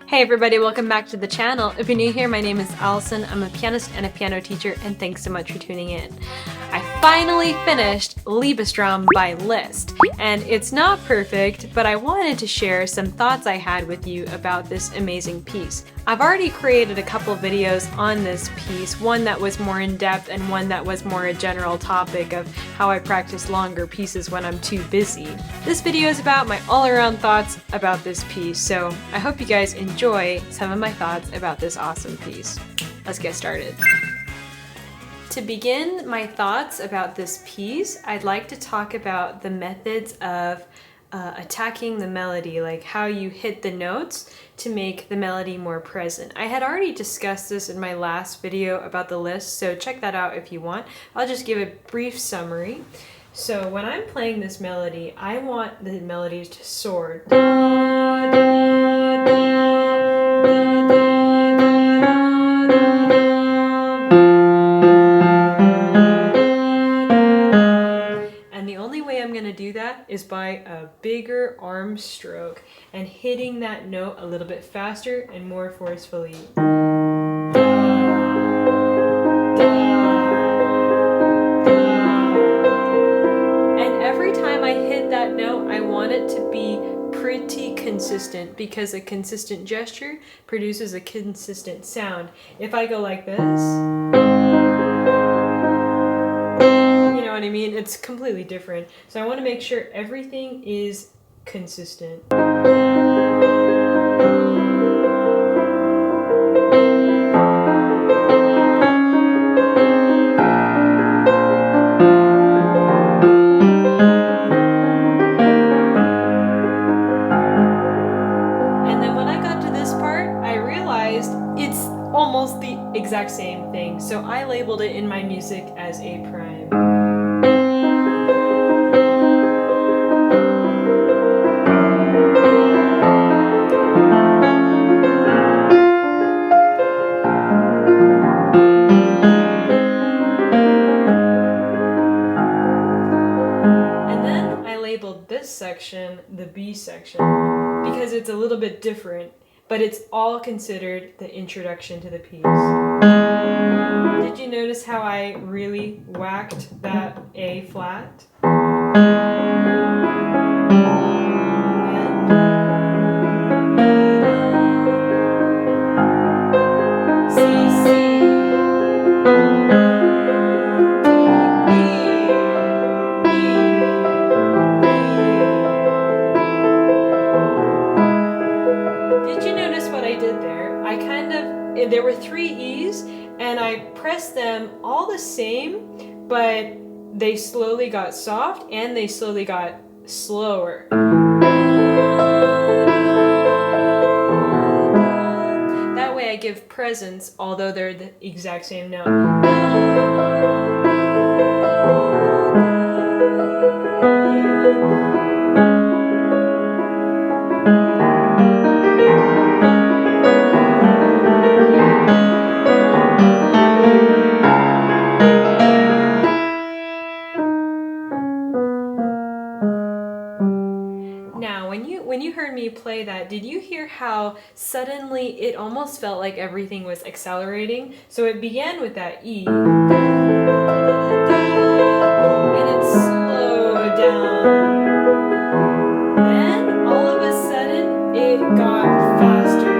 Hey everybody, welcome back to the channel. If you're new here, my name is Allison. I'm a pianist and a piano teacher, and thanks so much for tuning in. I finally finished Liebestraum by Liszt, and it's not perfect, but I wanted to share some thoughts I had with you about this amazing piece. I've already created a couple videos on this piece, one that was more in-depth and one that was more a general topic of how I practice longer pieces when I'm too busy. This video is about my all-around thoughts about this piece, so I hope you guys enjoy some of my thoughts about this awesome piece. Let's get started. To begin my thoughts about this piece, I'd like to talk about the methods of attacking the melody, like how you hit the notes to make the melody more present. I had already discussed this in my last video about the Liszt, so check that out if you want. I'll just give a brief summary. So when I'm playing this melody, I want the melody to soar. Da, da, da, da, do that is by a bigger arm stroke and hitting that note a little bit faster and more forcefully. And every time I hit that note, I want it to be pretty consistent, because a consistent gesture produces a consistent sound. If I go like this, what I mean? It's completely different. So I want to make sure everything is consistent. And then when I got to this part, I realized it's almost the exact same thing. So I labeled it in my music as A prime. This section the B section because it's a little bit different, but it's all considered the introduction to the piece. Did you notice how I really whacked that A flat? There were 3 E's, and I pressed them all the same, but they slowly got soft and they slowly got slower. That way I give presence, although they're the exact same note. When you heard me play that, did you hear how suddenly it almost felt like everything was accelerating? So it began with that E, and it slowed down. Then, all of a sudden, it got faster.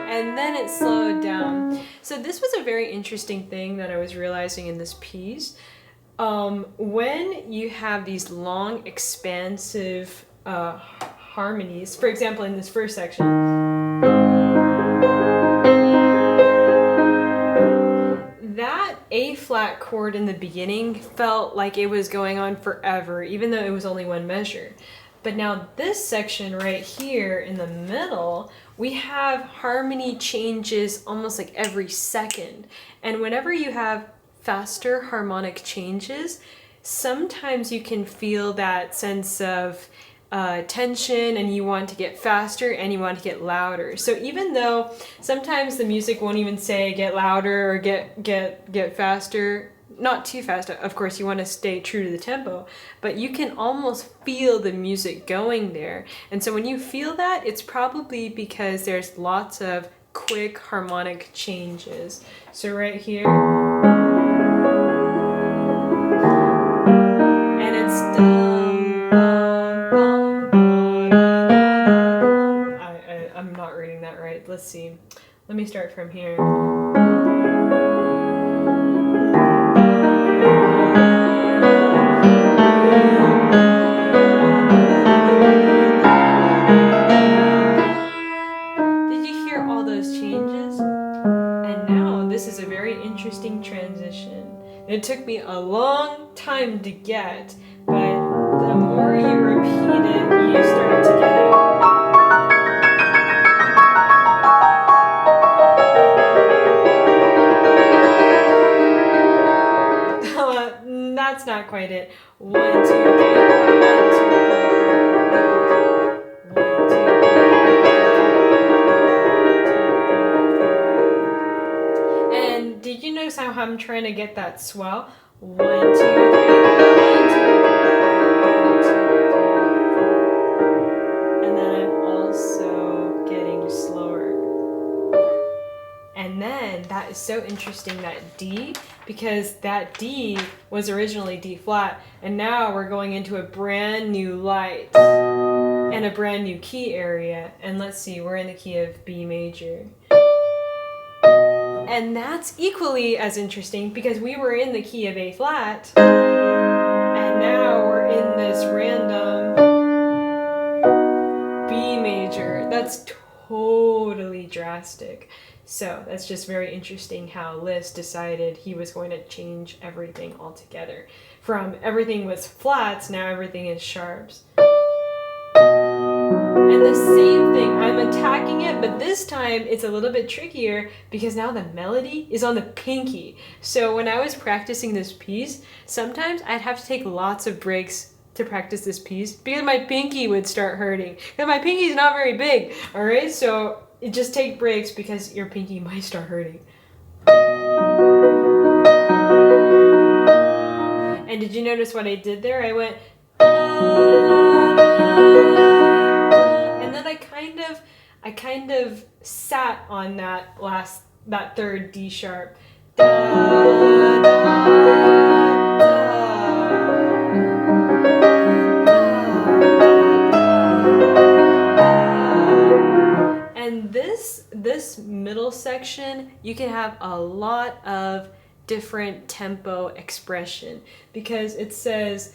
And then it slowed down. So this was a very interesting thing that I was realizing in this piece. When you have these long, expansive harmonies, for example, in this first section, that A flat chord in the beginning felt like it was going on forever, even though it was only one measure. But now this section right here in the middle, we have harmony changes almost like every second. And whenever you have faster harmonic changes, sometimes you can feel that sense of tension, and you want to get faster and you want to get louder. So even though sometimes the music won't even say get louder or get faster, not too fast. Of course, you want to stay true to the tempo, but you can almost feel the music going there. And so when you feel that, it's probably because there's lots of quick harmonic changes. So right here, and it's I'm not reading that right. Let's see. Let me start from here. Did you hear all those changes? And now this is a very interesting transition. It took me a long time to get, but the more you repeat it, you start to get it. That's not quite it. 1, 2, 3, 4, 1, 2, 3, 4. And did you notice how I'm trying to get that swell? 1, 2, 3, 4, 1, 2, 3, 4. And then I'm also getting slower. And then that is so interesting, that D, because that D was originally D flat, and now we're going into a brand new light and a brand new key area. And let's see, we're in the key of B major. And that's equally as interesting because we were in the key of A flat, and now we're in this random B major. That's totally drastic. So that's just very interesting how Liszt decided he was going to change everything altogether. From everything was flats, now everything is sharps. And the same thing, I'm attacking it, but this time it's a little bit trickier because now the melody is on the pinky. So when I was practicing this piece, sometimes I'd have to take lots of breaks to practice this piece because my pinky would start hurting. Because my pinky is not very big, all right? So just take breaks because your pinky might start hurting. And did you notice what I did there? I went, and then I kind of sat on that third D sharp. And this middle section, you can have a lot of different tempo expression because it says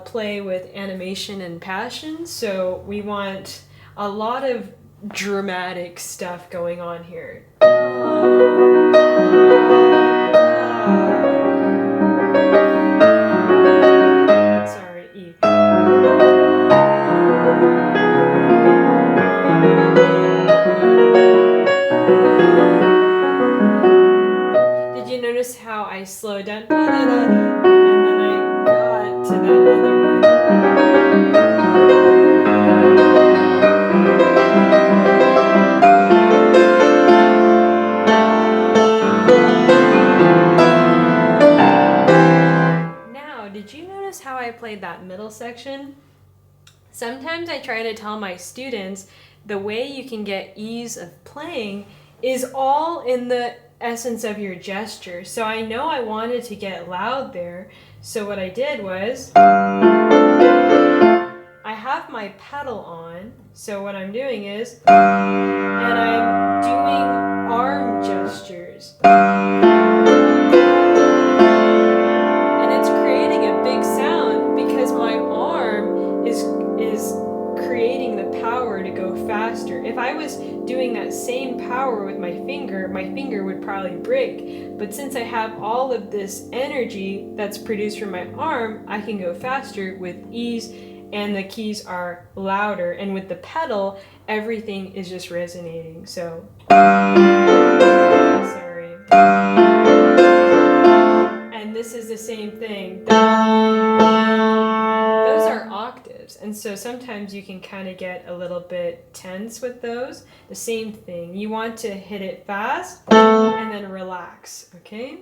play with animation and passion. So we want a lot of dramatic stuff going on here. Sorry, E. Did you notice how I slowed down? And then I got to that other one. Now, did you notice how I played that middle section? Sometimes I try to tell my students the way you can get ease of playing is all in the essence of your gesture. So I know I wanted to get loud there. So what I did was I have my pedal on. So what I'm doing is, and I'm doing arm gestures. And it's creating a big sound because my arm is creating the power to go faster. If I was doing that same power with my finger would probably break. But since I have all of this energy that's produced from my arm, I can go faster with ease, and the keys are louder. And with the pedal, everything is just resonating. So, sorry. And this is the same thing. Those are octaves, and so sometimes you can kind of get a little bit tense with those. The same thing. You want to hit it fast and then relax, okay?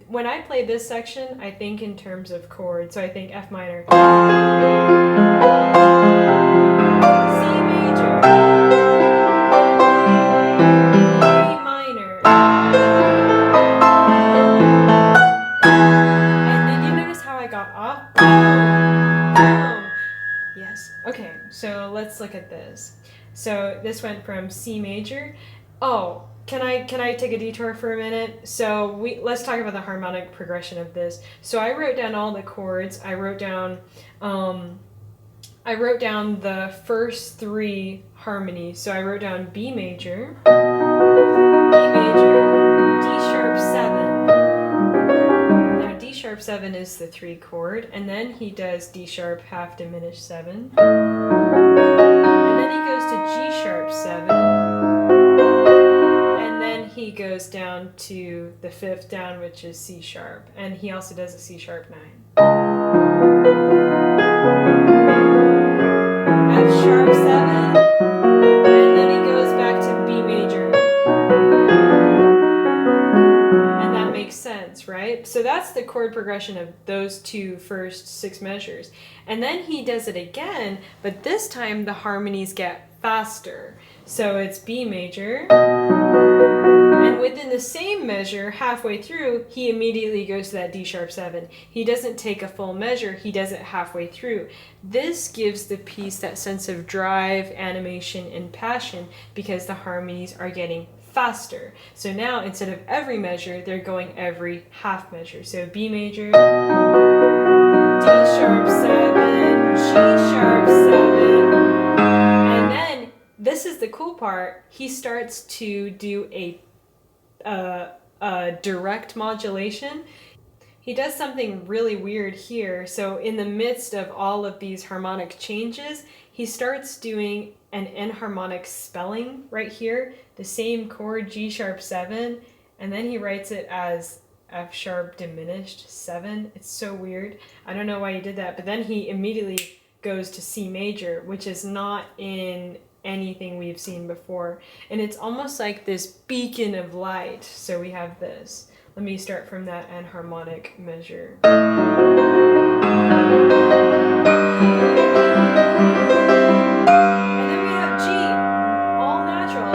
When I play this section, I think in terms of chords. So I think F minor, C major, A minor. And did you notice how I got off? Yes. Okay, so let's look at this. So this went from C major. Oh, can I take a detour for a minute? So let's talk about the harmonic progression of this. So I wrote down all the chords. I wrote down the first three harmonies. So I wrote down B major, D sharp 7. Now D sharp 7 is the 3 chord, and then he does D sharp half diminished 7. And then he goes to G sharp 7. He goes down to the 5th down, which is C sharp, and he also does a C sharp 9. F sharp 7, and then he goes back to B major. And that makes sense, right? So that's the chord progression of those two first 6 measures. And then he does it again, but this time the harmonies get faster. So it's B major. And within the same measure, halfway through, he immediately goes to that D sharp 7. He doesn't take a full measure, he does it halfway through. This gives the piece that sense of drive, animation, and passion because the harmonies are getting faster. So now, instead of every measure, they're going every half measure. So B major, D sharp 7, G sharp 7, and then, this is the cool part, he starts to do a direct modulation. He does something really weird here. So in the midst of all of these harmonic changes, he starts doing an enharmonic spelling right here, the same chord G sharp 7, and then he writes it as F sharp diminished 7. It's so weird. I don't know why he did that, but then he immediately goes to C major, which is not in anything we've seen before. And it's almost like this beacon of light. So we have this. Let me start from that enharmonic measure. And then we have G, all naturals.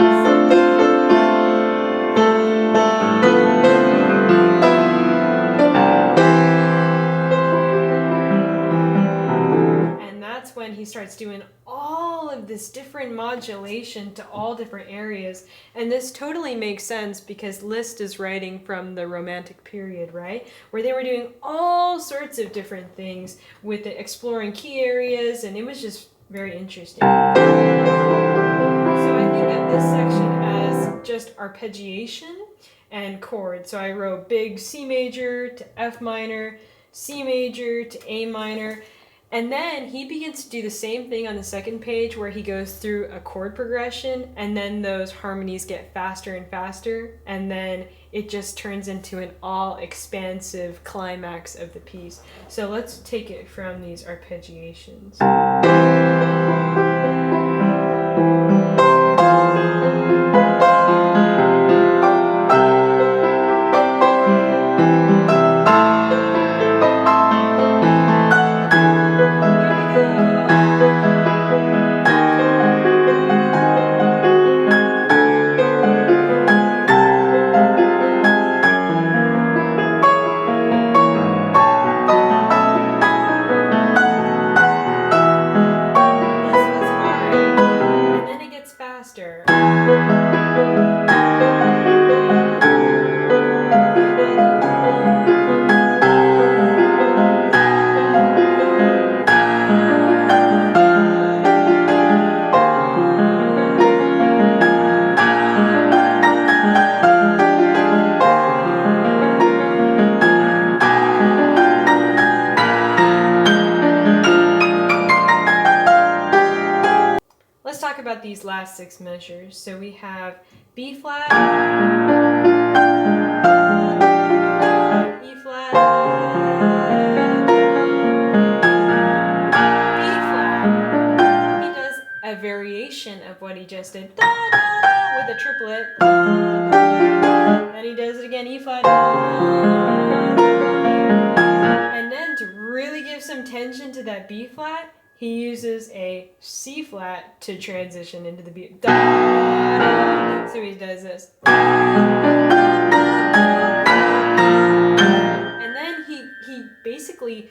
And that's when he starts doing all of this different modulation to all different areas. And this totally makes sense because Liszt is writing from the Romantic period, right? Where they were doing all sorts of different things with it, exploring key areas, and it was just very interesting. So I think of this section as just arpeggiation and chords. So I wrote big C major to F minor, C major to A minor. And then he begins to do the same thing on the second page where he goes through a chord progression and then those harmonies get faster and faster and then it just turns into an all-expansive climax of the piece. So let's take it from these arpeggiations. Faster. Let's talk about these last 6 measures. So we have B flat, E flat, just did da da da with a triplet. Da, da, da. Then he does it again, E flat. Da, da. And then to really give some tension to that B flat, he uses a C flat to transition into the B. Da, da. So he does this. And then he basically,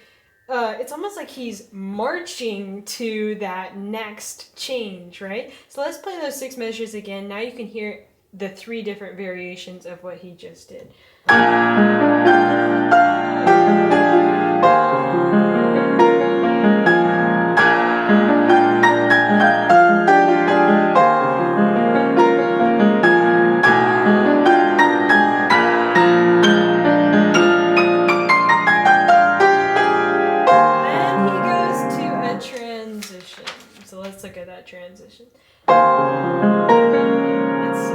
it's almost like he's marching to that next change, right? So let's play those 6 measures again. Now you can hear the 3 different variations of what he just did. So let's look at that transition. Let's see.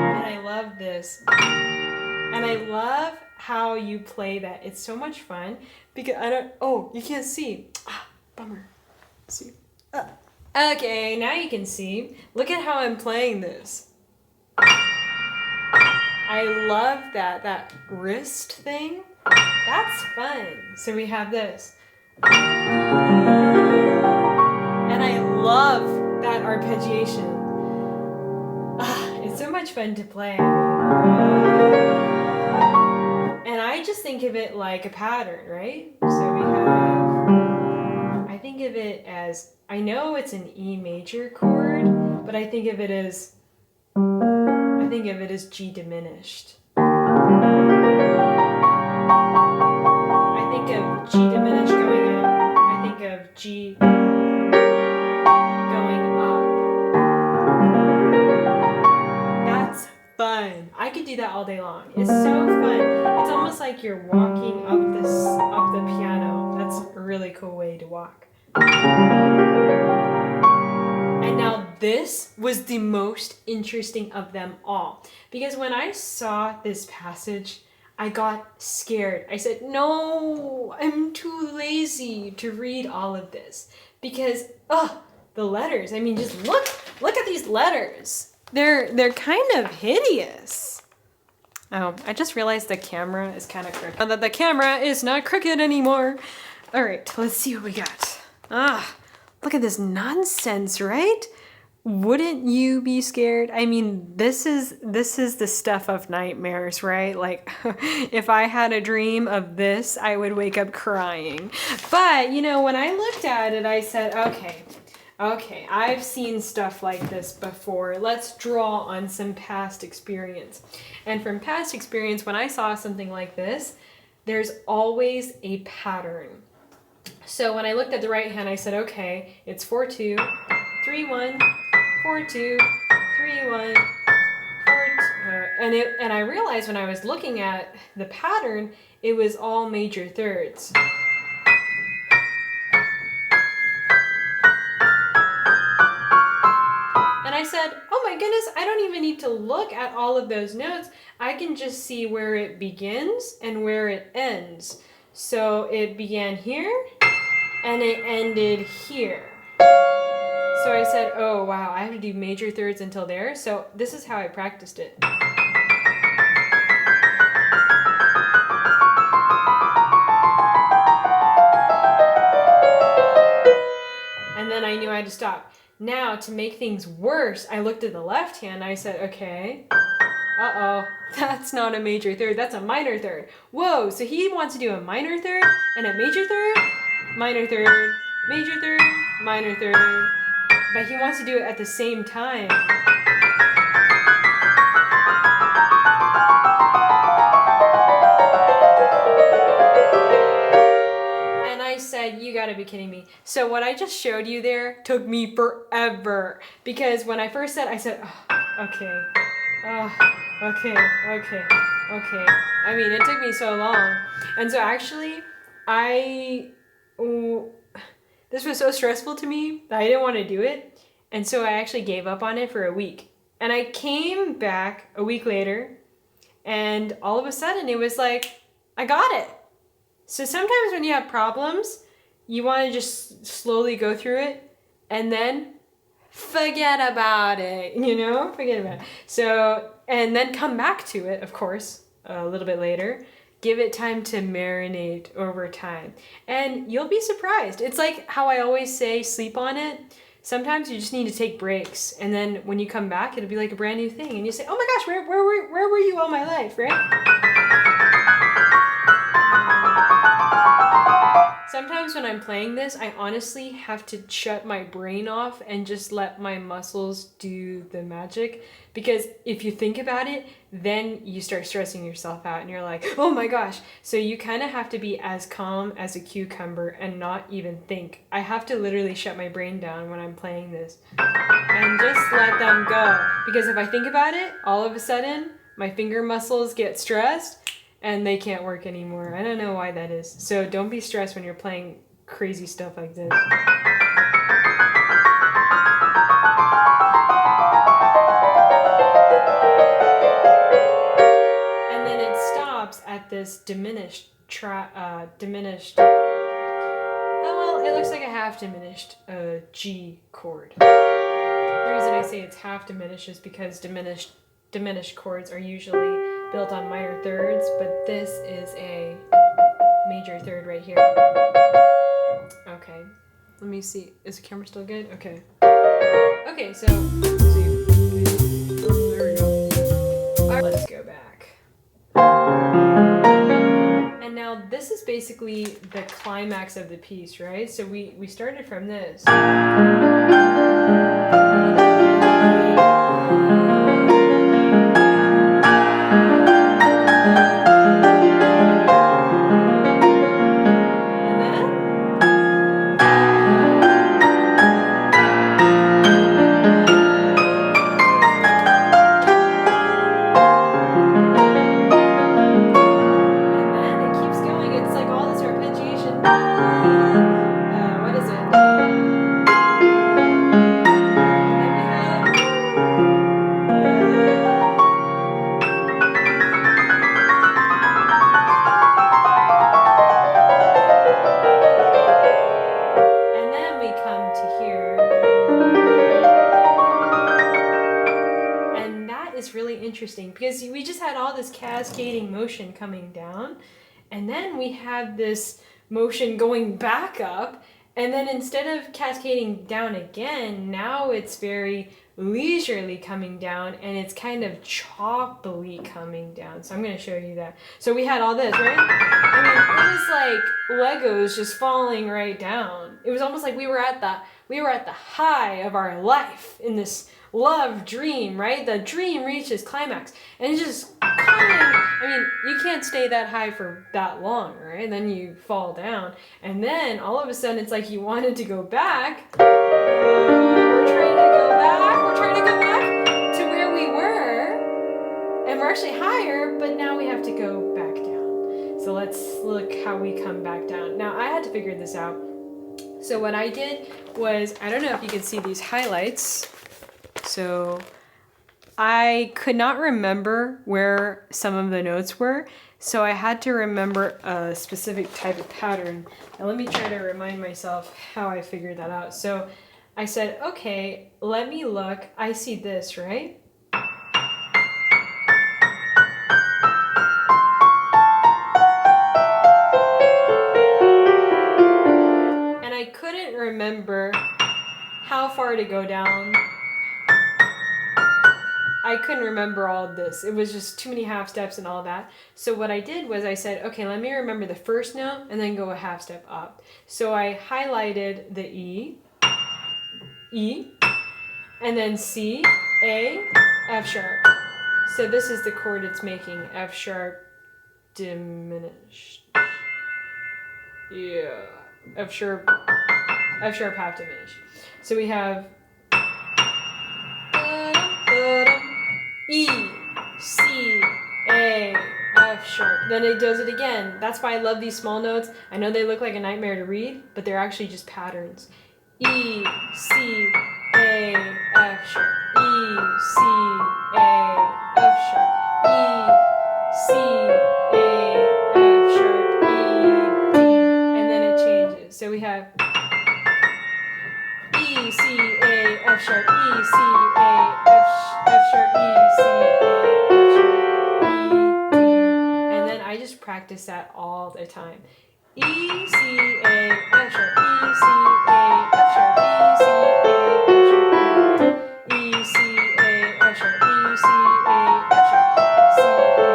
And I love this. And I love how you play that. It's so much fun because you can't see. Bummer. Let's see. Okay, now you can see. Look at how I'm playing this. I love that wrist thing. That's fun. So we have this. And I love that arpeggiation. It's so much fun to play. And I just think of it like a pattern, right? So we have, I think of it as, I know it's an E major chord, but I think of it as G diminished. I think of G diminished going up. I think of G going up. That's fun. I could do that all day long. It's so fun. It's almost like you're walking up the piano. That's a really cool way to walk. And now this was the most interesting of them all. Because when I saw this passage, I got scared. I said, no, I'm too lazy to read all of this. Because, the letters. I mean, just look at these letters. They're kind of hideous. Oh, I just realized the camera is kind of crooked. And that the camera is not crooked anymore. All right, let's see what we got. Look at this nonsense, right? Wouldn't you be scared? I mean, this is the stuff of nightmares, right? Like, if I had a dream of this, I would wake up crying. But, when I looked at it, I said, okay, I've seen stuff like this before. Let's draw on some past experience. And from past experience, when I saw something like this, there's always a pattern. So when I looked at the right hand, I said, okay, it's 4-2, 3-1, 4-2, 3-1, 4-2. And I realized when I was looking at the pattern, it was all major thirds. And I said, oh my goodness, I don't even need to look at all of those notes. I can just see where it begins and where it ends. So it began here and it ended here. So I said, oh wow, I have to do major thirds until there. So this is how I practiced it. And then I knew I had to stop. Now, to make things worse, I looked at the left hand. I said, okay, that's not a major third. That's a minor third. Whoa, so he wants to do a minor third and a major third, minor third, major third, minor third. But he wants to do it at the same time. And I said, you gotta be kidding me. So what I just showed you there took me forever. Because when I first said, I said, okay. Okay. I mean, it took me so long. And so actually, this was so stressful to me that I didn't want to do it. And so I actually gave up on it for a week. And I came back a week later, and all of a sudden it was like, I got it. So sometimes when you have problems, you want to just slowly go through it and then forget about it, forget about it. So, and then come back to it, of course, a little bit later. Give it time to marinate over time. And you'll be surprised. It's like how I always say, sleep on it. Sometimes you just need to take breaks. And then when you come back, it'll be like a brand new thing. And you say, oh my gosh, where were you all my life, right? Sometimes when I'm playing this, I honestly have to shut my brain off and just let my muscles do the magic. Because if you think about it, then you start stressing yourself out and you're like, oh my gosh. So you kind of have to be as calm as a cucumber and not even think. I have to literally shut my brain down when I'm playing this and just let them go. Because if I think about it, all of a sudden, my finger muscles get stressed and they can't work anymore. I don't know why that is. So don't be stressed when you're playing crazy stuff like this. And then it stops at this diminished, oh, well, it looks like a half diminished G chord. The reason I say it's half diminished is because diminished chords are usually built on minor thirds, but this is a major third right here. Okay, let me see. Is the camera still good? Okay. Okay, so let's see. There we go. All right, let's go back. And now this is basically the climax of the piece, right? So we started from this. Interesting because we just had all this cascading motion coming down, and then we have this motion going back up, and then instead of cascading down again, now it's very leisurely coming down, and it's kind of choppily coming down. So I'm going to show you that. So we had all this, right? I mean, it was like Legos just falling right down. It was almost like we were at the high of our life in this love dream, right? The dream reaches climax, and it's just I mean, you can't stay that high for that long, right? And then you fall down, and then all of a sudden it's like you wanted to go back. We're trying to go back to where we were, and we're actually higher, but now we have to go back down. So let's look how we come back down. Now I had to figure this out. So what I did was, I don't know if you can see these highlights. So I could not remember where some of the notes were, so I had to remember a specific type of pattern. Now let me try to remind myself how I figured that out. So I said, okay, let me look. I see this, right? And I couldn't remember how far to go down. I couldn't remember all of this. It was just too many half steps and all that. So what I did was I said, okay, let me remember the first note and then go a half step up. So I highlighted the E, and then C, A, F sharp. So this is the chord it's making, F sharp diminished. Yeah, F sharp half diminished. So we have E, C, A, F sharp. Then it does it again. That's why I love these small notes. I know they look like a nightmare to read, but they're actually just patterns. E, C, A, F sharp. E, C, A, F sharp. E, C, A, F sharp. E, practice that all the time. E, C, A, F sharp, E, C, A, F sharp, E, C, A, F sharp, E, C, A, F sharp, E, C, A, F sharp, C, A,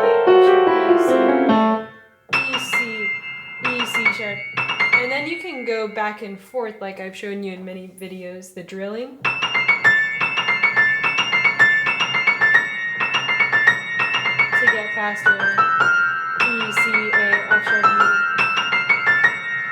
F sharp, E, C, sharp. And then you can go back and forth like I've shown you in many videos, the drilling. To get faster. E, C, A, F sharp, E.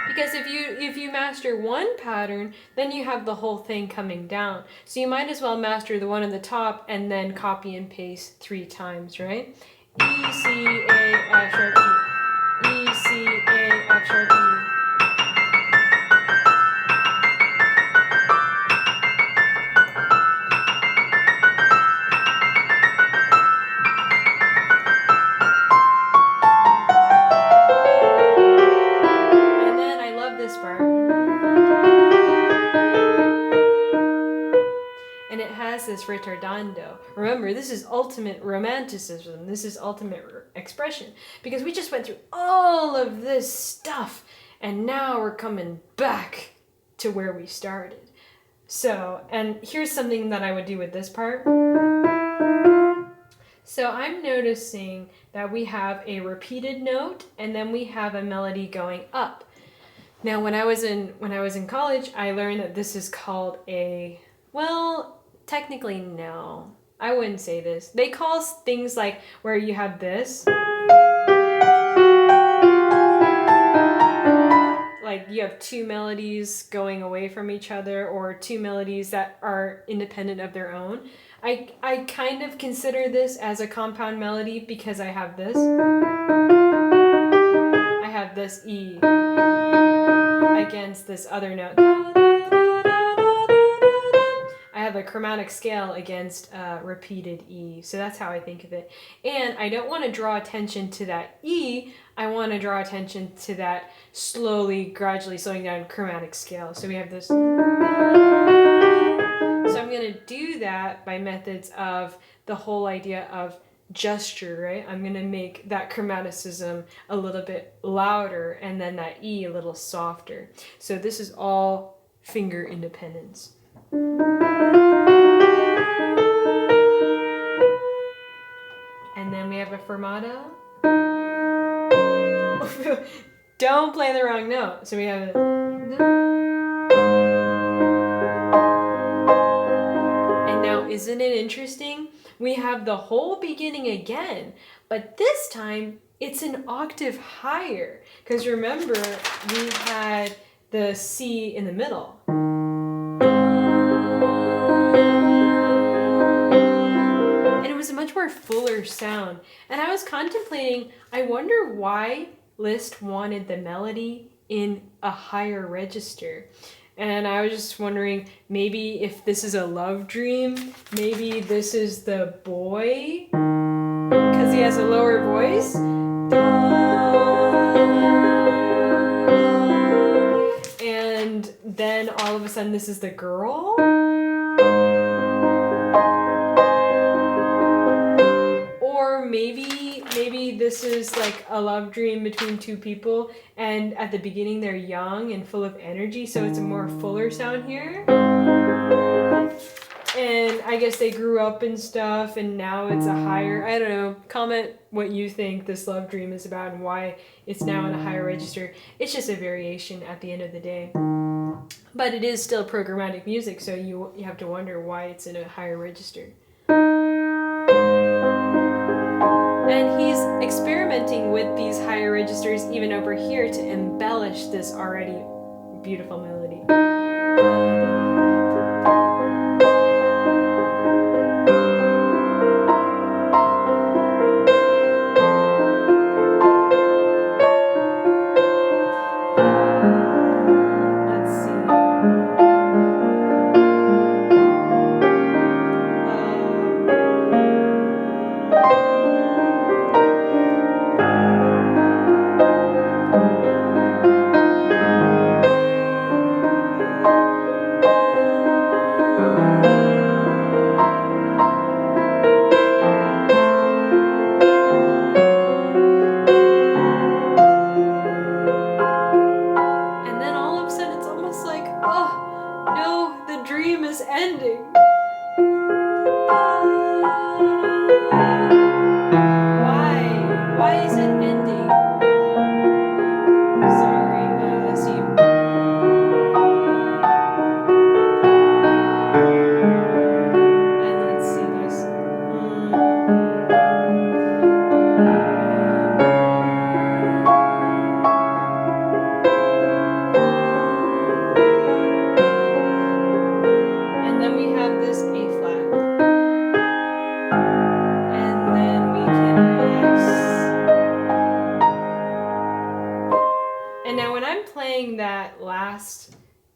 Because if you master one pattern, then you have the whole thing coming down. So you might as well master the one on the top and then copy and paste 3 times, right? E, C, A, F sharp, E. E, C, A, F sharp, E. And then I love this part. And it has this ritardando. Remember, this is ultimate romanticism. This is ultimate expression. Because we just went through all of this stuff, and now we're coming back to where we started. So, and here's something that I would do with this part. So I'm noticing that we have a repeated note, and then we have a melody going up. Now, when I was in college, I learned that this is called a, well, technically no, I wouldn't say this. They call things like where you have this, like you have 2 melodies going away from each other, or 2 melodies that are independent of their own. I kind of consider this as a compound melody because I have this. I have this E against this other note. I have a chromatic scale against repeated E. So that's how I think of it. And I don't want to draw attention to that E. I want to draw attention to that slowly, gradually slowing down chromatic scale. So we have this. So I'm going to do that by methods of the whole idea of gesture, right? I'm going to make that chromaticism a little bit louder and then that E a little softer. So this is all finger independence. And then we have a fermata. Don't play the wrong note. So we have a... And now, isn't it interesting? We have the whole beginning again, but this time it's an octave higher. Because remember, we had the C in the middle. And it was a much more fuller sound. And I was contemplating, I wonder why Liszt wanted the melody in a higher register. And I was just wondering, maybe if this is a love dream, maybe this is the boy, because he has a lower voice. And then all of a sudden this is the girl. Or maybe this is like a love dream between 2 people, and at the beginning they're young and full of energy, so it's a more fuller sound here. And I guess they grew up and stuff, and now it's a higher, I don't know, comment what you think this love dream is about and why it's now in a higher register. It's just a variation at the end of the day. But it is still programmatic music, so you have to wonder why it's in a higher register. And he's experimenting with these higher registers even over here to embellish this already beautiful melody.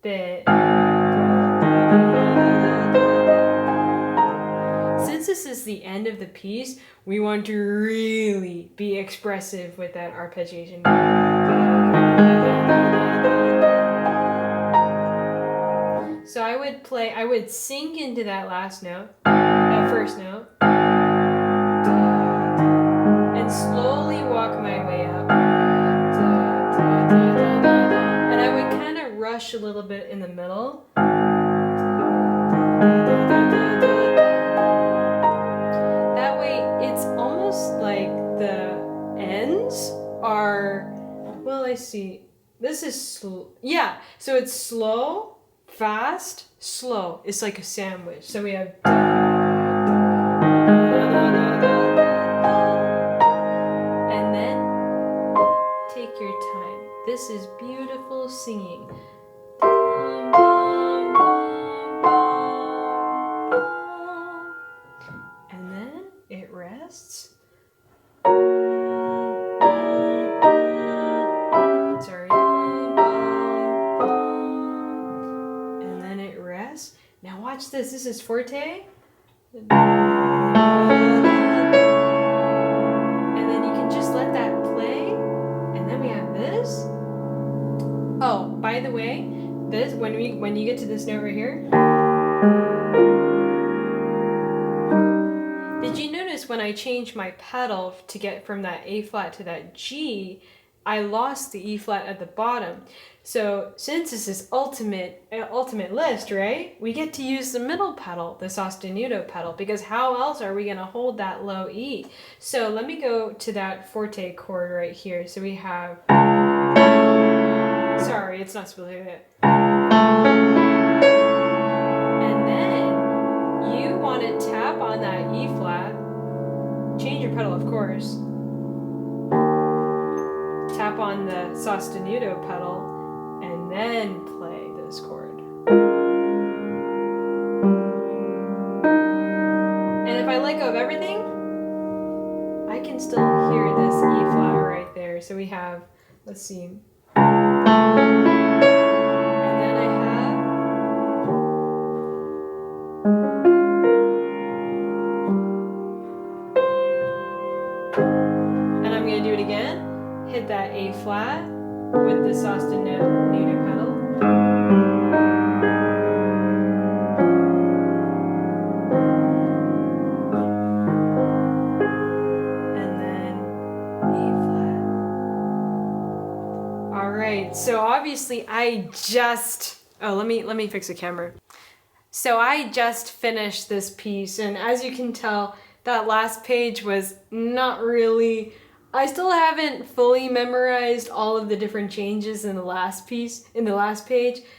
bit. Since this is the end of the piece, we want to really be expressive with that arpeggiation. So I would sink into that last note, that first note, and slowly walk my way up. And I would kind of rush a little bit in the middle. That way it's almost like the ends are, well, I see. This is slow. Yeah, so it's slow, fast, slow. It's like a sandwich. So we have and then take your time. This is beautiful singing. And then it rests. Sorry. And then it rests. Now watch this. This is forte. And then you can just let that play. And then we have this. Oh, by the way, this when you get to this note right here. Did you notice when I changed my pedal to get from that A flat to that G, I lost the E flat at the bottom. So since this is ultimate Liszt, right? We get to use the middle pedal, the sostenuto pedal, because how else are we going to hold that low E? So let me go to that forte chord right here. So we have, sorry, it's not supposed to be it. And then you want to tap on that E flat, change your pedal, of course. Tap on the sostenuto pedal, and then play this chord. And if I let go of everything, I can still hear this E flat right there. So we have, let's see. And then I have, and I'm going to do it again. Hit that A flat with the sostenuto pedal. And then A flat. All right, so obviously let me fix the camera. So I just finished this piece, and as you can tell, that last page was not really, I still haven't fully memorized all of the different changes in the last page,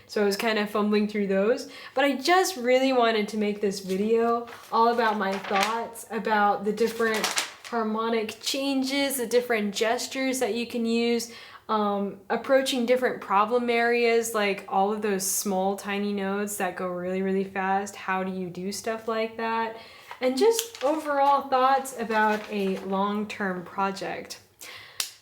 so I was kind of fumbling through those. But I just really wanted to make this video all about my thoughts about the different harmonic changes, the different gestures that you can use, approaching different problem areas, like all of those small tiny notes that go really, really fast. How do you do stuff like that? And just overall thoughts about a long-term project.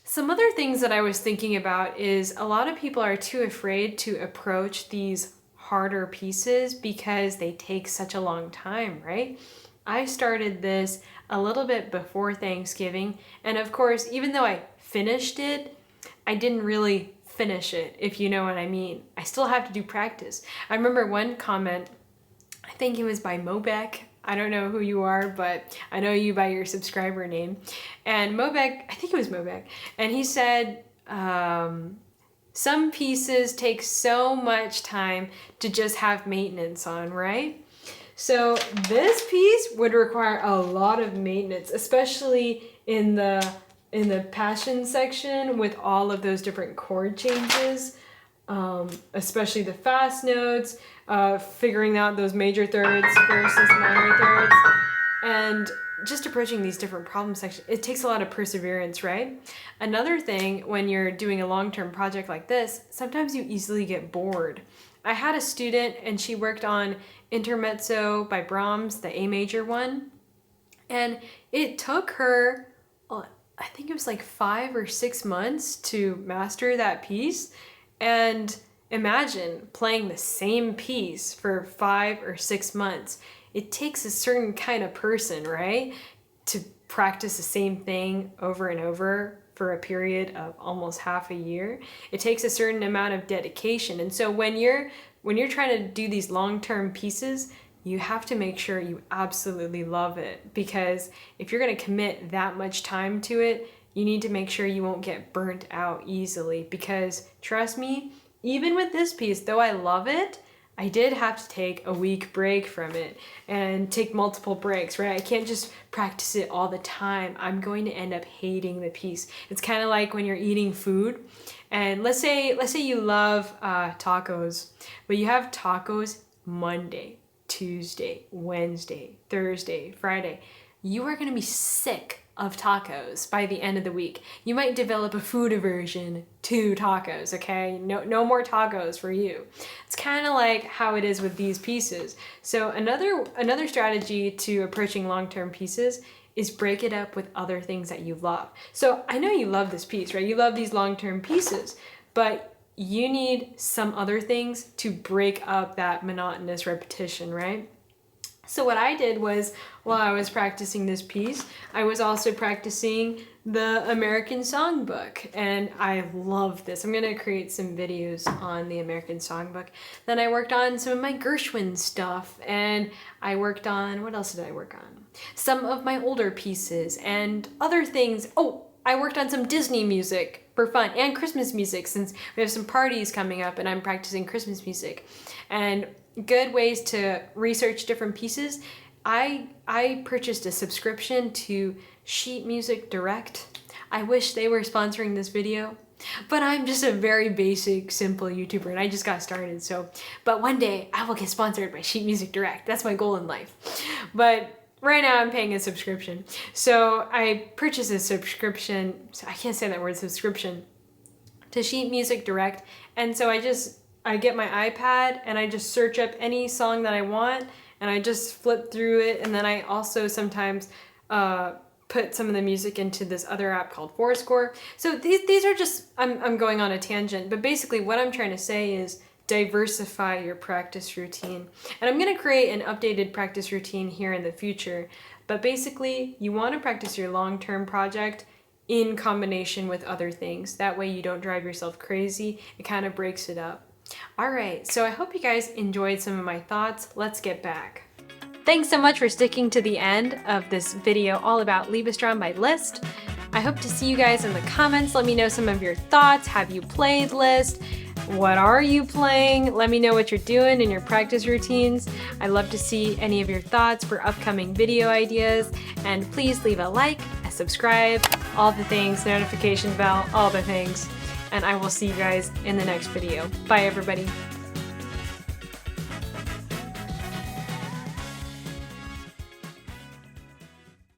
Some other things that I was thinking about is a lot of people are too afraid to approach these harder pieces because they take such a long time, right? I started this a little bit before Thanksgiving, and of course, even though I finished it, I didn't really finish it, if you know what I mean. I still have to do practice. I remember one comment, I think it was by Mobek. I don't know who you are, but I know you by your subscriber name. And Mobek, I think it was Mobek, and he said, some pieces take so much time to just have maintenance on, right? So this piece would require a lot of maintenance, especially in the passion section with all of those different chord changes, especially the fast notes, figuring out those major thirds versus minor thirds, and just approaching these different problem sections. It takes a lot of perseverance, right? Another thing, when you're doing a long-term project like this, sometimes you easily get bored. I had a student and she worked on Intermezzo by Brahms, the A major one, and it took her, I think it was like 5 or 6 months to master that piece. And imagine playing the same piece for 5 or 6 months. It takes a certain kind of person, right, to practice the same thing over and over for a period of almost half a year. It takes a certain amount of dedication. And so when you're trying to do these long-term pieces, you have to make sure you absolutely love it, because if you're going to commit that much time to it, you need to make sure you won't get burnt out easily. Because trust me, even with this piece, though I love it, I did have to take a week break from it and take multiple breaks, right? I can't just practice it all the time. I'm going to end up hating the piece. It's kind of like when you're eating food, and let's say you love tacos, but you have tacos Monday, Tuesday, Wednesday, Thursday, Friday. You are going to be sick of tacos by the end of the week. You might develop a food aversion to tacos, okay? No more tacos for you. It's kind of like how it is with these pieces. So another strategy to approaching long-term pieces is break it up with other things that you love. So I know you love this piece, right? You love these long-term pieces, but you need some other things to break up that monotonous repetition, right? So what I did was, while I was practicing this piece, I was also practicing the American Songbook, and I love this. I'm gonna create some videos on the American Songbook. Then I worked on some of my Gershwin stuff, and I worked on, what else did I work on? Some of my older pieces and other things. Oh, I worked on some Disney music for fun, and Christmas music, since we have some parties coming up and I'm practicing Christmas music. And good ways to research different pieces. I purchased a subscription to Sheet Music Direct. I wish they were sponsoring this video, but I'm just a very basic, simple YouTuber, and I just got started. But one day I will get sponsored by Sheet Music Direct. That's my goal in life. But right now I'm paying a subscription. So I purchased a subscription, I can't say that word, subscription, to Sheet Music Direct. And so I get my iPad and I just search up any song that I want, and I just flip through it. And then I also sometimes put some of the music into this other app called Fourscore. So these are just, I'm going on a tangent, but basically what I'm trying to say is diversify your practice routine. And I'm gonna create an updated practice routine here in the future, but basically you wanna practice your long-term project in combination with other things. That way you don't drive yourself crazy. It kind of breaks it up. All right, so I hope you guys enjoyed some of my thoughts. Let's get back. Thanks so much for sticking to the end of this video all about Liebestraum by Liszt. I hope to see you guys in the comments. Let me know some of your thoughts. Have you played Liszt? What are you playing? Let me know what you're doing in your practice routines. I'd love to see any of your thoughts for upcoming video ideas. And please leave a like, a subscribe, all the things, notification bell, all the things. And I will see you guys in the next video. Bye, everybody.